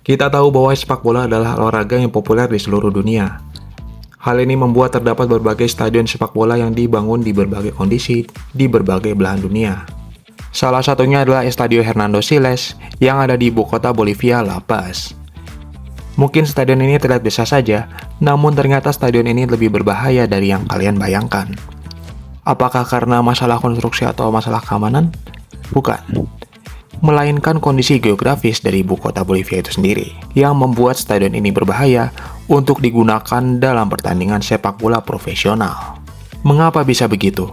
Kita tahu bahwa sepak bola adalah olahraga yang populer di seluruh dunia. Hal ini membuat terdapat berbagai stadion sepak bola yang dibangun di berbagai kondisi di berbagai belahan dunia. Salah satunya adalah Estadio Hernando Siles yang ada di ibu kota Bolivia, La Paz. Mungkin stadion ini terlihat biasa saja, namun ternyata stadion ini lebih berbahaya dari yang kalian bayangkan. Apakah karena masalah konstruksi atau masalah keamanan? Bukan. Melainkan kondisi geografis dari ibu kota Bolivia itu sendiri, yang membuat stadion ini berbahaya untuk digunakan dalam pertandingan sepak bola profesional. Mengapa bisa begitu?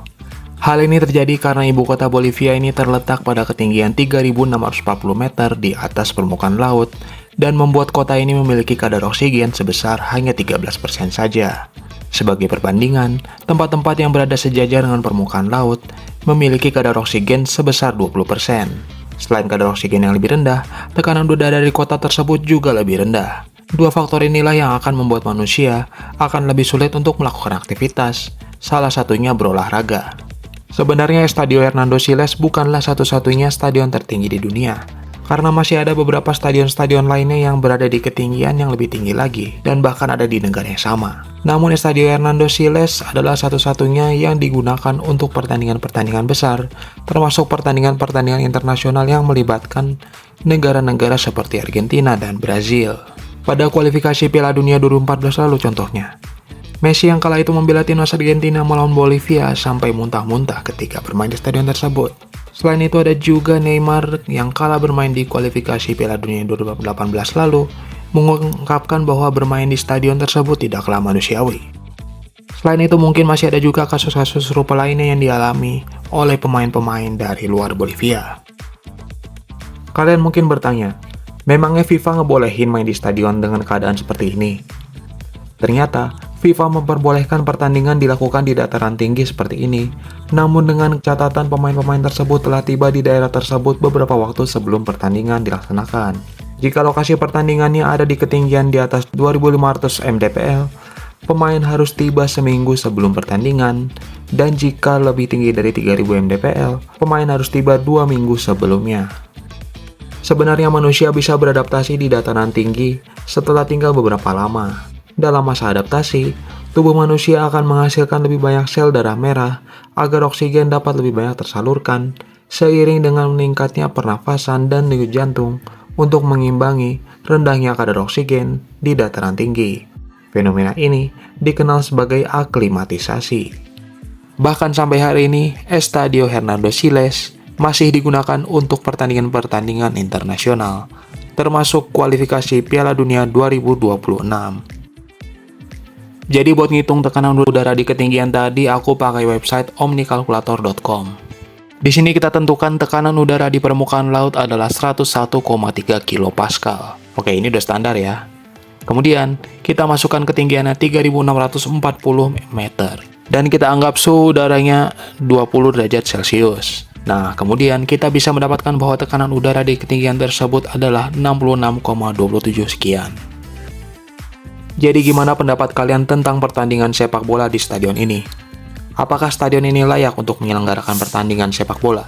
Hal ini terjadi karena ibu kota Bolivia ini terletak pada ketinggian 3.640 meter di atas permukaan laut, dan membuat kota ini memiliki kadar oksigen sebesar hanya 13% saja. Sebagai perbandingan, tempat-tempat yang berada sejajar dengan permukaan laut memiliki kadar oksigen sebesar 20%. Selain kadar oksigen yang lebih rendah, tekanan udara dari kota tersebut juga lebih rendah. Dua faktor inilah yang akan membuat manusia akan lebih sulit untuk melakukan aktivitas, salah satunya berolahraga. Sebenarnya Estadio Hernando Siles bukanlah satu-satunya stadion tertinggi di dunia, karena masih ada beberapa stadion-stadion lainnya yang berada di ketinggian yang lebih tinggi lagi, dan bahkan ada di negara yang sama. Namun Estadio Hernando Siles adalah satu-satunya yang digunakan untuk pertandingan-pertandingan besar, termasuk pertandingan-pertandingan internasional yang melibatkan negara-negara seperti Argentina dan Brazil. Pada kualifikasi Piala Dunia 2014 lalu contohnya, Messi yang kala itu membela timnas Argentina melawan Bolivia sampai muntah-muntah ketika bermain di stadion tersebut. Selain itu ada juga Neymar yang kala bermain di kualifikasi Piala Dunia 2018 lalu mengungkapkan bahwa bermain di stadion tersebut tidaklah manusiawi. Selain itu mungkin masih ada juga kasus-kasus serupa lainnya yang dialami oleh pemain-pemain dari luar Bolivia. Kalian mungkin bertanya, memangnya FIFA ngebolehin main di stadion dengan keadaan seperti ini? Ternyata, FIFA memperbolehkan pertandingan dilakukan di dataran tinggi seperti ini, namun dengan catatan pemain-pemain tersebut telah tiba di daerah tersebut beberapa waktu sebelum pertandingan dilaksanakan. Jika lokasi pertandingannya ada di ketinggian di atas 2.500 mdpl, pemain harus tiba seminggu sebelum pertandingan, dan jika lebih tinggi dari 3.000 mdpl, pemain harus tiba 2 minggu sebelumnya. Sebenarnya manusia bisa beradaptasi di dataran tinggi setelah tinggal beberapa lama. Dalam masa adaptasi, tubuh manusia akan menghasilkan lebih banyak sel darah merah agar oksigen dapat lebih banyak tersalurkan, seiring dengan meningkatnya pernafasan dan denyut jantung untuk mengimbangi rendahnya kadar oksigen di dataran tinggi. Fenomena ini dikenal sebagai aklimatisasi. Bahkan sampai hari ini, Estadio Hernando Siles masih digunakan untuk pertandingan-pertandingan internasional, termasuk kualifikasi Piala Dunia 2026. Jadi buat ngitung tekanan udara di ketinggian tadi, aku pakai website omnikalkulator.com. Di sini kita tentukan tekanan udara di permukaan laut adalah 101,3 kilopascal. Oke, ini udah standar ya. Kemudian, kita masukkan ketinggiannya 3.640 meter. Dan kita anggap suhu udaranya 20 derajat Celcius. Nah, kemudian kita bisa mendapatkan bahwa tekanan udara di ketinggian tersebut adalah 66,27 sekian. Jadi gimana pendapat kalian tentang pertandingan sepak bola di stadion ini? Apakah stadion ini layak untuk menyelenggarakan pertandingan sepak bola?